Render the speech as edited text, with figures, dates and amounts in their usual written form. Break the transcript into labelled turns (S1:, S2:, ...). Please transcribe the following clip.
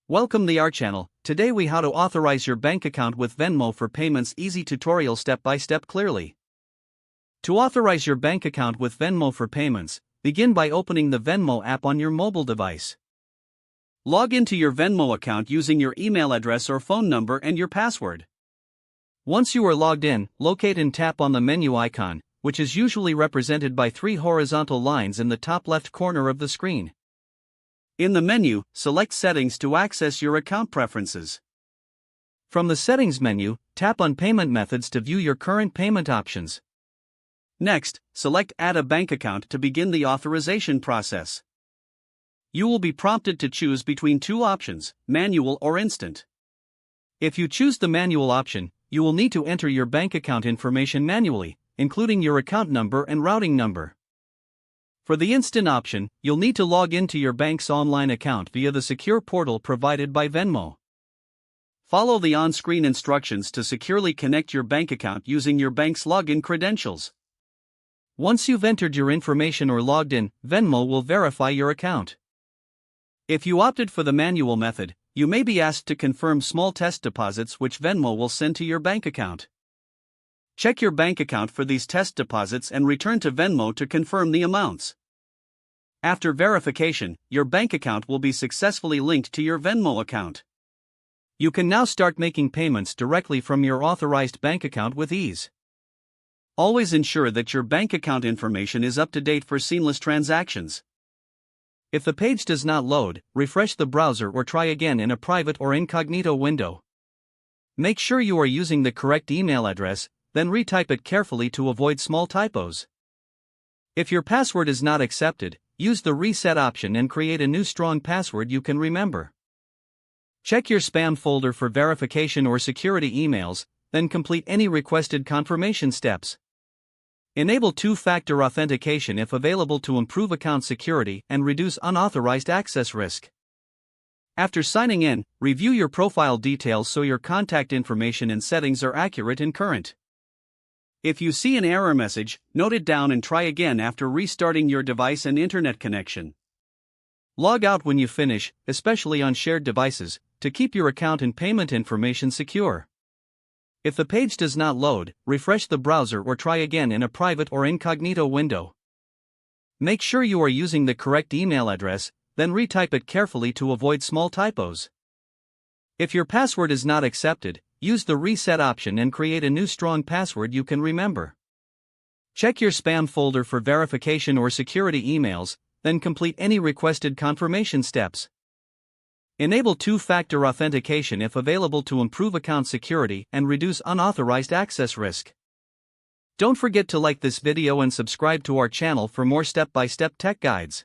S1: Welcome to our channel. Today we how to authorize your bank account with Venmo for payments. Easy tutorial step by step clearly. To authorize your bank account with Venmo for payments, begin by opening the Venmo app on your mobile device. Log into your Venmo account using your email address or phone number and your password. Once you are logged in, locate and tap on the menu icon, which is usually represented by three horizontal lines in the top left corner of the screen. In the menu, select Settings to access your account preferences. From the Settings menu, tap on Payment Methods to view your current payment options. Next, select Add a bank account to begin the authorization process. You will be prompted to choose between two options, manual or instant. If you choose the manual option, you will need to enter your bank account information manually, including your account number and routing number. For the instant option, you'll need to log into your bank's online account via the secure portal provided by Venmo. Follow the on-screen instructions to securely connect your bank account using your bank's login credentials. Once you've entered your information or logged in, Venmo will verify your account. If you opted for the manual method, you may be asked to confirm small test deposits which Venmo will send to your bank account. Check your bank account for these test deposits and return to Venmo to confirm the amounts. After verification, your bank account will be successfully linked to your Venmo account. You can now start making payments directly from your authorized bank account with ease. Always ensure that your bank account information is up to date for seamless transactions. If the page does not load, refresh the browser or try again in a private or incognito window. Make sure you are using the correct email address, then retype it carefully to avoid small typos. If your password is not accepted, use the reset option and create a new strong password you can remember. Check your spam folder for verification or security emails, then complete any requested confirmation steps. Enable two-factor authentication if available to improve account security and reduce unauthorized access risk. After signing in, review your profile details so your contact information and settings are accurate and current. If you see an error message, note it down and try again after restarting your device and internet connection. Log out when you finish, especially on shared devices, to keep your account and payment information secure. If the page does not load, refresh the browser or try again in a private or incognito window. Make sure you are using the correct email address, then retype it carefully to avoid small typos. If your password is not accepted, use the reset option and create a new strong password you can remember. Check your spam folder for verification or security emails, then complete any requested confirmation steps. Enable two-factor authentication if available to improve account security and reduce unauthorized access risk. Don't forget to like this video and subscribe to our channel for more step-by-step tech guides.